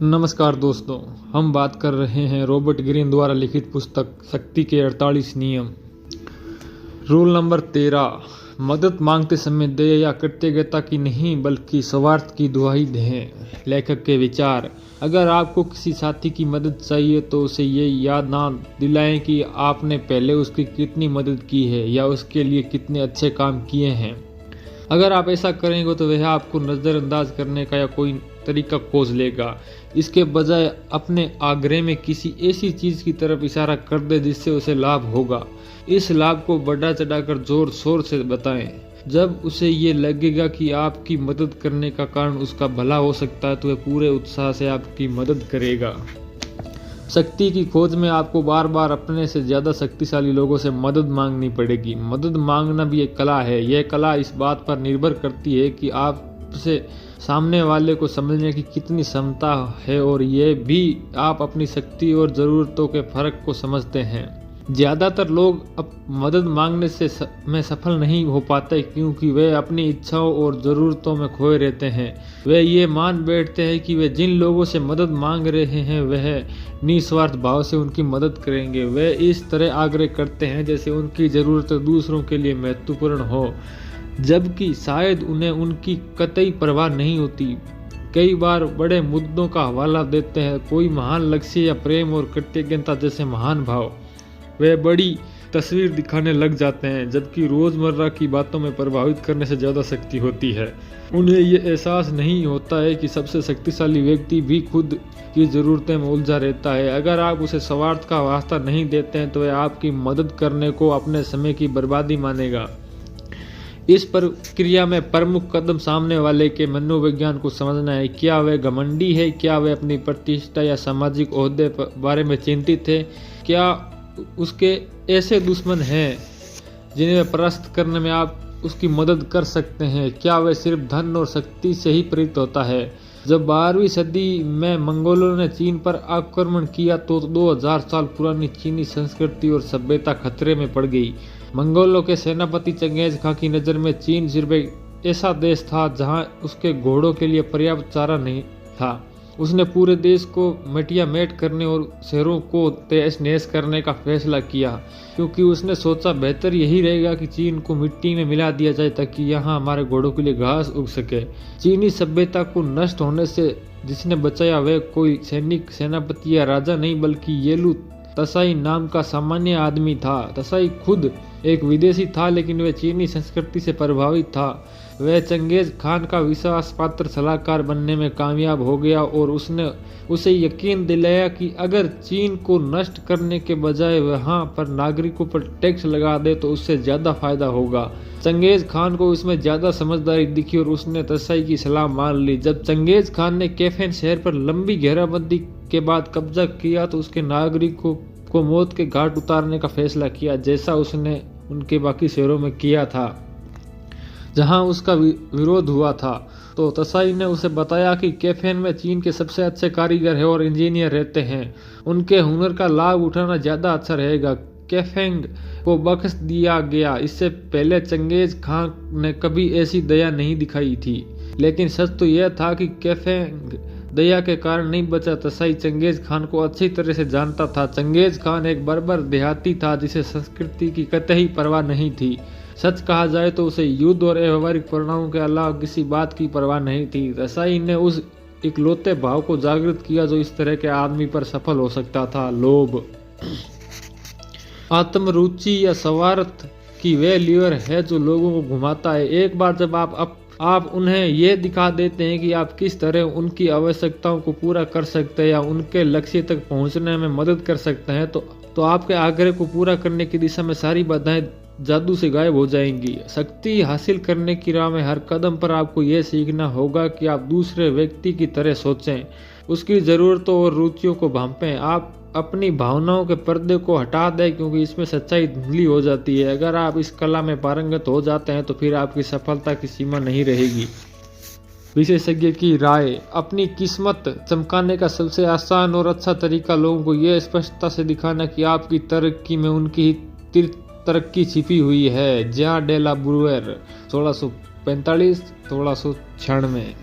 नमस्कार दोस्तों, हम बात कर रहे हैं रॉबर्ट ग्रीन द्वारा लिखित पुस्तक शक्ति के 48 नियम। रूल नंबर 13, मदद मांगते समय दया या कृतज्ञता की नहीं बल्कि स्वार्थ की दुहाई दें। लेखक के विचार। अगर आपको किसी साथी की मदद चाहिए तो उसे ये याद ना दिलाएं कि आपने पहले उसकी कितनी मदद की है या उसके लिए कितने अच्छे काम किए हैं। अगर आप ऐसा करेंगे तो वह आपको नज़रअंदाज करने का या कोई तरीका खोज लेगा। इसके बजाय अपने आग्रह में किसी ऐसी चीज़ की तरफ इशारा कर दे जिससे उसे लाभ होगा। इस लाभ को बढ़ा चढ़ाकर जोर शोर से बताएं। जब उसे ये लगेगा कि आपकी मदद करने का कारण उसका भला हो सकता है तो वह पूरे उत्साह से आपकी मदद करेगा। शक्ति की खोज में आपको बार बार अपने से ज़्यादा शक्तिशाली लोगों से मदद मांगनी पड़ेगी। मदद मांगना भी एक कला है। यह कला इस बात पर निर्भर करती है कि आपसे सामने वाले को समझने की कितनी क्षमता है और यह भी आप अपनी शक्ति और ज़रूरतों के फर्क को समझते हैं। ज़्यादातर लोग अब मदद मांगने में सफल नहीं हो पाते क्योंकि वे अपनी इच्छाओं और ज़रूरतों में खोए रहते हैं। वे ये मान बैठते हैं कि वे जिन लोगों से मदद मांग रहे हैं वह निस्वार्थ भाव से उनकी मदद करेंगे। वे इस तरह आग्रह करते हैं जैसे उनकी ज़रूरतें दूसरों के लिए महत्वपूर्ण हो, जबकि शायद उन्हें उनकी कतई परवाह नहीं होती। कई बार बड़े मुद्दों का हवाला देते हैं, कोई महान लक्ष्य या प्रेम और कृतज्ञता जैसे महान भाव। वे बड़ी तस्वीर दिखाने लग जाते हैं, जबकि रोज़मर्रा की बातों में प्रभावित करने से ज़्यादा शक्ति होती है। उन्हें ये एहसास नहीं होता है कि सबसे शक्तिशाली व्यक्ति भी खुद की ज़रूरतें में उलझा रहता है। अगर आप उसे स्वार्थ का वास्ता नहीं देते हैं तो वह आपकी मदद करने को अपने समय की बर्बादी मानेगा। इस प्रक्रिया में प्रमुख कदम सामने वाले के मनोविज्ञान को समझना है। क्या वह घमंडी है? क्या वह अपनी प्रतिष्ठा या सामाजिक ओहदे बारे में चिंतित है? क्या उसके ऐसे दुश्मन हैं जिन्हें परास्त करने में आप उसकी मदद कर सकते हैं? क्या वह सिर्फ धन और शक्ति से ही प्रेरित होता है? जब 12वीं सदी में मंगोलों ने चीन पर आक्रमण किया तो 2000 साल पुरानी चीनी संस्कृति और सभ्यता खतरे में पड़ गई। मंगोलों के सेनापति चंगेज खां की नज़र में चीन सिर्फ एक ऐसा देश था जहां उसके घोड़ों के लिए पर्याप्त चारा नहीं था। उसने पूरे देश को मिटिया-मेट करने और शहरों को तहस-नहस करने का फैसला किया, क्योंकि उसने सोचा बेहतर यही रहेगा कि चीन को मिट्टी में मिला दिया जाए ताकि यहाँ हमारे घोड़ों के लिए घास उग सके। चीनी सभ्यता को नष्ट होने से जिसने बचाया वह कोई सैनिक, सेनापति या राजा नहीं बल्कि येलू तसाई नाम का सामान्य आदमी था। तसाई खुद एक विदेशी था लेकिन वह चीनी संस्कृति से प्रभावित था। वह चंगेज खान का विश्वास पात्र सलाहकार बनने में कामयाब हो गया और उसने उसे यकीन दिलाया कि अगर चीन को नष्ट करने के बजाय वहां पर नागरिकों पर टैक्स लगा दे तो उससे ज़्यादा फायदा होगा। चंगेज खान को इसमें ज़्यादा समझदारी दिखी और उसने तसाई की सलाह मान ली। जब चंगेज खान ने कैफेन शहर पर लंबी घेराबंदी के बाद कब्जा किया तो उसके नागरिकों को मौत के घाट उतारने का फैसला किया, जैसा उसने उनके बाकी शहरों में किया था जहां उसका विरोध हुआ था। तो तसाई ने उसे बताया कि कैफेन में चीन के सबसे अच्छे कारीगर हैं और इंजीनियर रहते हैं, उनके हुनर का लाभ उठाना ज़्यादा अच्छा रहेगा। कैफेंग को बख्श दिया गया। इससे पहले चंगेज खान ने कभी ऐसी दया नहीं दिखाई थी, लेकिन सच तो यह था कि कैफेंग दया के कारण नहीं बचा। तसाई चंगेज खान को अच्छी तरह से जानता था। चंगेज खान एक बर्बर देहाती था जिसे संस्कृति की कतई परवाह नहीं थी। सच कहा जाए तो उसे युद्ध और व्यवहारिक परिणामों के अलावा किसी बात की परवाह नहीं थी। तसाई ने उस इकलौते भाव को जागृत किया जो इस तरह के आदमी पर सफल हो सकता था, लोभ। आत्मरुचि या स्वार्थ की वह लीवर है जो लोगों को घुमाता है। एक बार जब आप उन्हें यह दिखा देते हैं कि आप किस तरह उनकी आवश्यकताओं को पूरा कर सकते हैं या उनके लक्ष्य तक पहुंचने में मदद कर सकते हैं तो आपके आग्रह को पूरा करने की दिशा में सारी बाधाएं जादू से गायब हो जाएंगी। शक्ति हासिल करने की राह में हर कदम पर आपको यह सीखना होगा कि आप दूसरे व्यक्ति की तरह सोचें, उसकी ज़रूरतों और रुचियों को भांपें। आप अपनी भावनाओं के पर्दे को हटा दें क्योंकि इसमें सच्चाई धुंधली हो जाती है। अगर आप इस कला में पारंगत हो जाते हैं तो फिर आपकी सफलता की सीमा नहीं रहेगी। विशेषज्ञ की राय। अपनी किस्मत चमकाने का सबसे आसान और अच्छा तरीका लोगों को यह स्पष्टता से दिखाना कि आपकी तरक्की में उनकी ही तरक्की छिपी हुई है। जेन डे ला ब्रूयर 1645-1696।